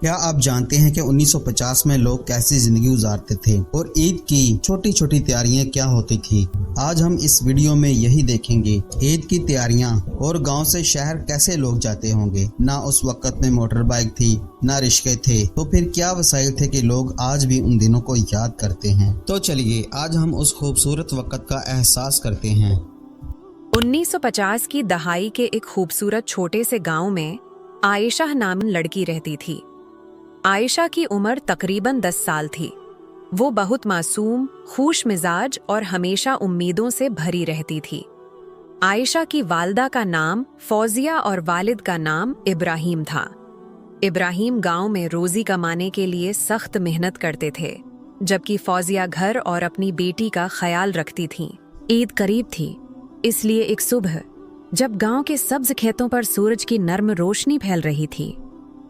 کیا آپ جانتے ہیں کہ 1950 میں لوگ کیسی زندگی گزارتے تھے اور عید کی چھوٹی چھوٹی تیاریاں کیا ہوتی تھی؟ آج ہم اس ویڈیو میں یہی دیکھیں گے۔ عید کی تیاریاں اور گاؤں سے شہر کیسے لوگ جاتے ہوں گے۔ نہ اس وقت میں موٹر بائک تھی، نہ رکشے تھے، تو پھر کیا وسائل تھے کہ لوگ آج بھی ان دنوں کو یاد کرتے ہیں؟ تو چلیے آج ہم اس خوبصورت وقت کا احساس کرتے ہیں۔ 1950 کی دہائی کے ایک خوبصورت چھوٹے سے گاؤں میں عائشہ نام لڑکی رہتی تھی۔ عائشہ کی عمر تقریباً 10 سال تھی۔ وہ بہت معصوم، خوش مزاج اور ہمیشہ امیدوں سے بھری رہتی تھی۔ عائشہ کی والدہ کا نام فوزیہ اور والد کا نام ابراہیم تھا۔ ابراہیم گاؤں میں روزی کمانے کے لیے سخت محنت کرتے تھے، جبکہ فوزیہ گھر اور اپنی بیٹی کا خیال رکھتی تھیں۔ عید قریب تھی، اس لیے ایک صبح جب گاؤں کے سبز کھیتوں پر سورج کی نرم روشنی پھیل رہی تھی،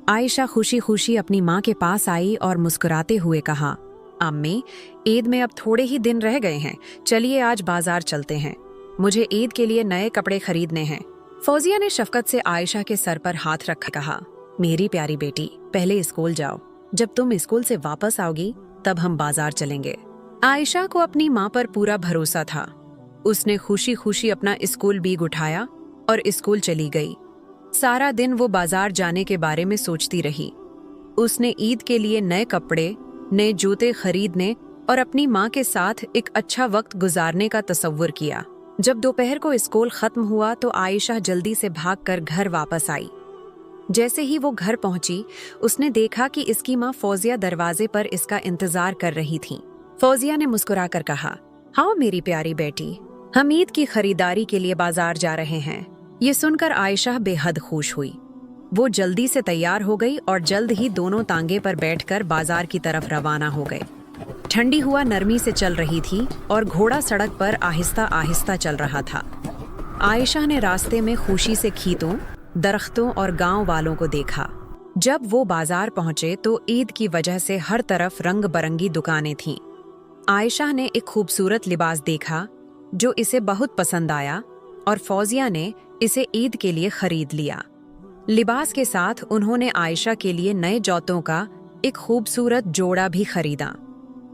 عائشہ خوشی خوشی اپنی ماں کے پاس آئی اور مسکراتے ہوئے کہا، امی، عید میں اب تھوڑے ہی دن رہ گئے ہیں، چلیے آج بازار چلتے ہیں، مجھے عید کے لیے نئے کپڑے خریدنے ہیں۔ فوزیہ نے شفقت سے عائشہ کے سر پر ہاتھ رکھ کہا، میری پیاری بیٹی، پہلے اسکول جاؤ، جب تم اسکول سے واپس آؤ گی تب ہم بازار چلیں گے۔ عائشہ کو اپنی ماں پر پورا بھروسہ تھا۔ اس نے خوشی خوشی اپنا اسکول بیگ اٹھایا اور اسکول چلی گئی۔ سارا دن وہ بازار جانے کے بارے میں سوچتی رہی۔ اس نے عید کے لیے نئے کپڑے، نئے جوتے خریدنے اور اپنی ماں کے ساتھ ایک اچھا وقت گزارنے کا تصور کیا۔ جب دوپہر کو اسکول ختم ہوا تو عائشہ جلدی سے بھاگ کر گھر واپس آئی۔ جیسے ہی وہ گھر پہنچی، اس نے دیکھا کہ اس کی ماں فوزیہ دروازے پر اس کا انتظار کر رہی تھیں۔ فوزیہ نے مسکرا کر کہا، ہاں میری پیاری بیٹی، ہم عید کی خریداری کے لیے بازار جا رہے ہیں۔ یہ سن کر عائشہ بے حد خوش ہوئی۔ وہ جلدی سے تیار ہو گئی اور جلد ہی دونوں تانگے پر بیٹھ کر بازار کی طرف روانہ ہو گئے۔ ٹھنڈی ہوا نرمی سے چل رہی تھی اور گھوڑا سڑک پر آہستہ آہستہ چل رہا تھا۔ عائشہ نے راستے میں خوشی سے کھیتوں، درختوں اور گاؤں والوں کو دیکھا۔ جب وہ بازار پہنچے تو عید کی وجہ سے ہر طرف رنگ برنگی دکانیں تھیں۔ عائشہ نے ایک خوبصورت لباس دیکھا جو اسے بہت پسند آیا اور فوزیہ نے اسے عید کے لیے خرید لیا۔ لباس کے ساتھ انہوں نے عائشہ کے لیے نئے جوتوں کا ایک خوبصورت جوڑا بھی خریدا۔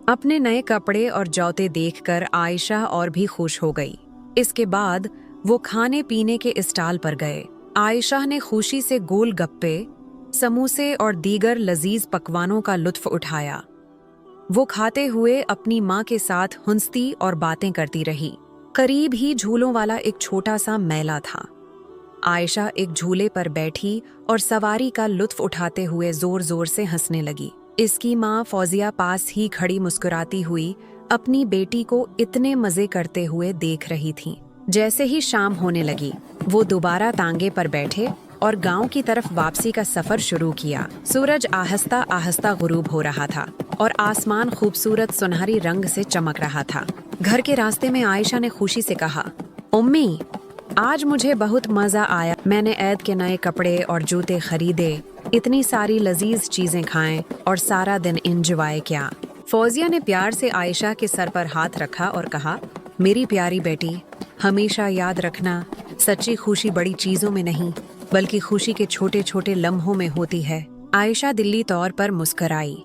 اپنے نئے کپڑے اور جوتے دیکھ کر عائشہ اور بھی خوش ہو گئی۔ اس کے بعد وہ کھانے پینے کے اسٹال پر گئے۔ عائشہ نے خوشی سے گول گپے، سموسے اور دیگر لذیذ پکوانوں کا لطف اٹھایا۔ وہ کھاتے ہوئے اپنی ماں کے ساتھ ہنستی اور باتیں کرتی رہی۔ قریب ہی جھولوں والا ایک چھوٹا سا میلہ تھا۔ عائشہ ایک جھولے پر بیٹھی اور سواری کا لطف اٹھاتے ہوئے زور زور سے ہنسنے لگی۔ اس کی ماں فوزیہ پاس ہی کھڑی مسکراتی ہوئی اپنی بیٹی کو اتنے مزے کرتے ہوئے دیکھ رہی تھیں۔ جیسے ہی شام ہونے لگی، وہ دوبارہ تانگے پر بیٹھے اور گاؤں کی طرف واپسی کا سفر شروع کیا۔ سورج آہستہ آہستہ غروب ہو رہا تھا اور آسمان خوبصورت سنہری رنگ سے چمک رہا تھا۔ گھر کے راستے میں عائشہ نے خوشی سے کہا، امی، آج مجھے بہت مزہ آیا۔ میں نے عید کے نئے کپڑے اور جوتے خریدے، اتنی ساری لذیذ چیزیں کھائیں اور سارا دن انجوائے کیا۔ فوزیہ نے پیار سے عائشہ کے سر پر ہاتھ رکھا اور کہا، میری پیاری بیٹی، ہمیشہ یاد رکھنا، سچی خوشی بڑی چیزوں میں نہیں بلکہ خوشی کے چھوٹے چھوٹے لمحوں میں ہوتی ہے۔ عائشہ دلی طور پر مسکرائی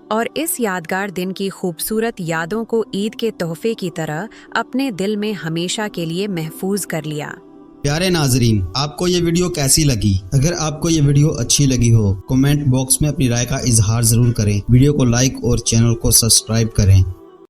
اور اس یادگار دن کی خوبصورت یادوں کو عید کے تحفے کی طرح اپنے دل میں ہمیشہ کے لیے محفوظ کر لیا۔ پیارے ناظرین، آپ کو یہ ویڈیو کیسی لگی؟ اگر آپ کو یہ ویڈیو اچھی لگی ہو، کمنٹ باکس میں اپنی رائے کا اظہار ضرور کریں۔ ویڈیو کو لائک اور چینل کو سبسکرائب کریں۔